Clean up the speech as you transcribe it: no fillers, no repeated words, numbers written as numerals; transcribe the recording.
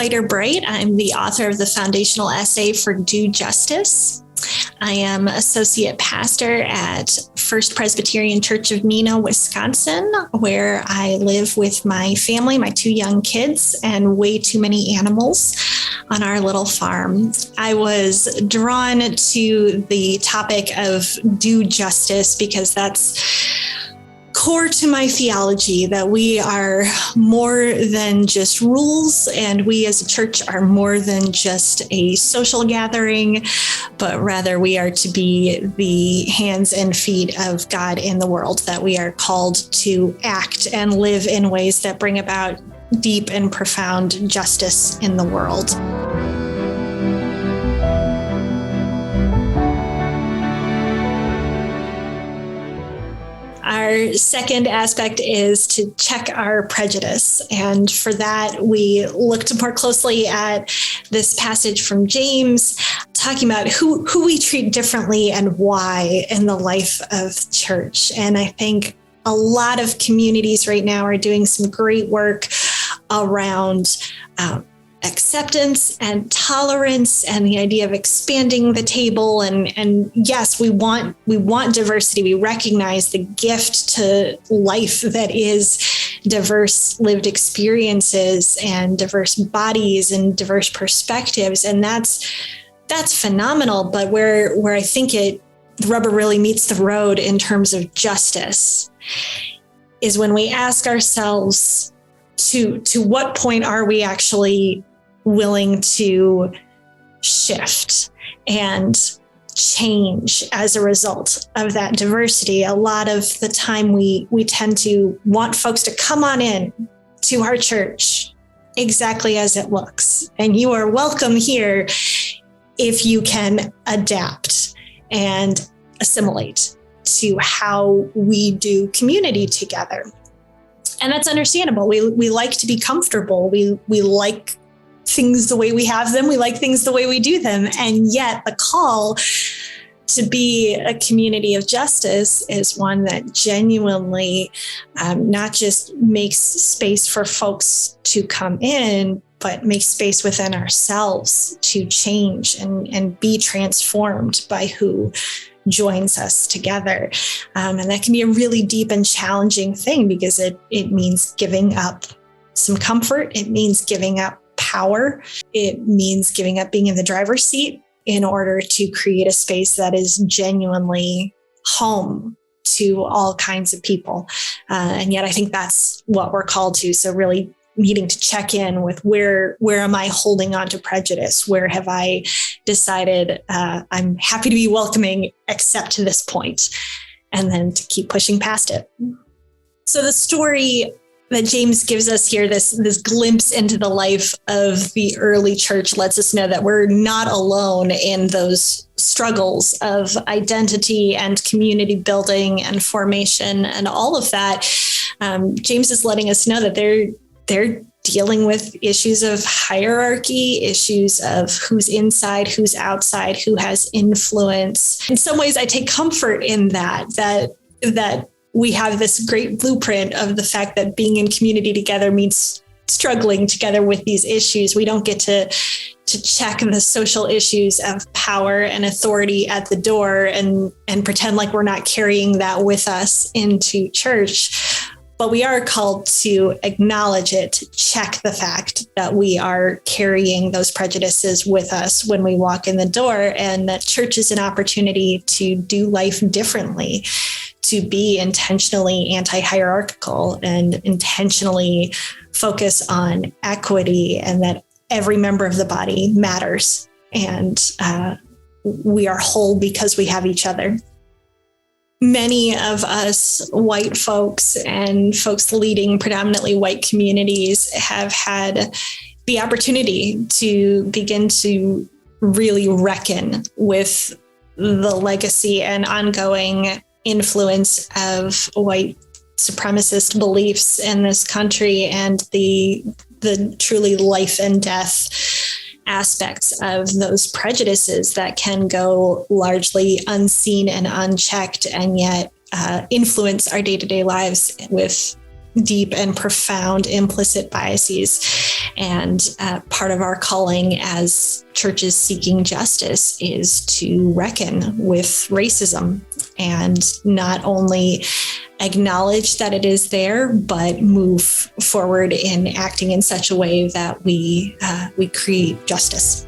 Light or Bright. I'm the author of the foundational essay for Do Justice. I am associate pastor at First Presbyterian Church of Neenah, Wisconsin, where I live with my family, my 2 young kids, and way too many animals on our little farm. I was drawn to the topic of do justice because that's core to my theology, that we are more than just rules, and we as a church are more than just a social gathering, but rather we are to be the hands and feet of God in the world, that we are called to act and live in ways that bring about deep and profound justice in the world. Our second aspect is to check our prejudice. And for that, we looked more closely at this passage from James, talking about who we treat differently and why in the life of church. And I think a lot of communities right now are doing some great work around acceptance and tolerance and the idea of expanding the table. And yes, we want diversity. We recognize the gift to life that is diverse lived experiences and diverse bodies and diverse perspectives. And that's phenomenal. But where I think the rubber really meets the road in terms of justice is when we ask ourselves, to what point are we actually willing to shift and change as a result of that diversity? A lot of the time we tend to want folks to come on in to our church exactly as it looks. And you are welcome here if you can adapt and assimilate to how we do community together. And that's understandable. We like to be comfortable. We like things the way we have them. We like things the way we do them. And yet the call to be a community of justice is one that genuinely not just makes space for folks to come in, but makes space within ourselves to change and be transformed by who joins us together. And that can be a really deep and challenging thing because it means giving up some comfort. It means giving up power. It means giving up being in the driver's seat in order to create a space that is genuinely home to all kinds of people. And yet I think that's what we're called to. So really needing to check in with where am I holding on to prejudice? Where have I decided I'm happy to be welcoming except to this point, and then to keep pushing past it. So the story that James gives us here, this glimpse into the life of the early church, lets us know that we're not alone in those struggles of identity and community building and formation and all of that. James is letting us know that they're dealing with issues of hierarchy, issues of who's inside, who's outside, who has influence. In some ways, I take comfort in that we have this great blueprint of the fact that being in community together means struggling together with these issues. We don't get to check the social issues of power and authority at the door and pretend like we're not carrying that with us into church. But we are called to acknowledge it, to check the fact that we are carrying those prejudices with us when we walk in the door, and that church is an opportunity to do life differently, to be intentionally anti-hierarchical and intentionally focus on equity, and that every member of the body matters. And we are whole because we have each other. Many of us white folks and folks leading predominantly white communities have had the opportunity to begin to really reckon with the legacy and ongoing influence of white supremacist beliefs in this country and the truly life and death aspects of those prejudices that can go largely unseen and unchecked, and yet influence our day-to-day lives with deep and profound implicit biases. And part of our calling as churches seeking justice is to reckon with racism and not only acknowledge that it is there, but move forward in acting in such a way that we create justice.